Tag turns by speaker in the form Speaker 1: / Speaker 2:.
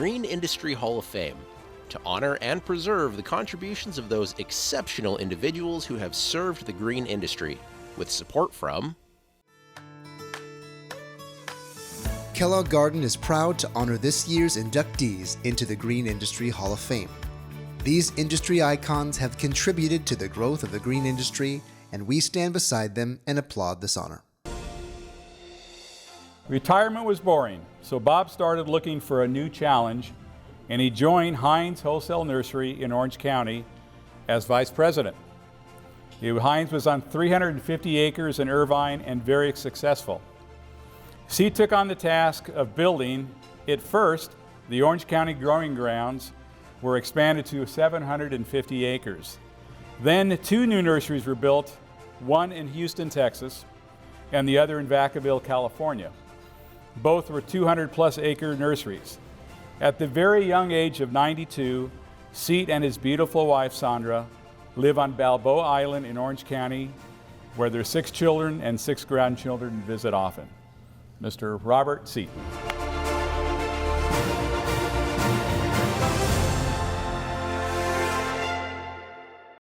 Speaker 1: Green Industry Hall of Fame to honor and preserve the contributions of those exceptional individuals who have served the green industry, with support from
Speaker 2: Kellogg Garden is proud to honor this year's inductees into the Green Industry Hall of Fame. These industry icons have contributed to the growth of the green industry, and we stand beside them and applaud this honor.
Speaker 3: Retirement was boring, so Bob started looking for a new challenge, and he joined Heinz Wholesale Nursery in Orange County as vice president. Heinz was on 350 acres in Irvine and very successful. He took on the task of building it first. The Orange County growing grounds were expanded to 750 acres. Then 2 new nurseries were built, one in Houston, Texas, and the other in Vacaville, California. Both were 200-plus acre nurseries. At the very young age of 92, Seat and his beautiful wife, Sandra, live on Balboa Island in Orange County, where their 6 children and 6 grandchildren visit often. Mr. Robert Seat.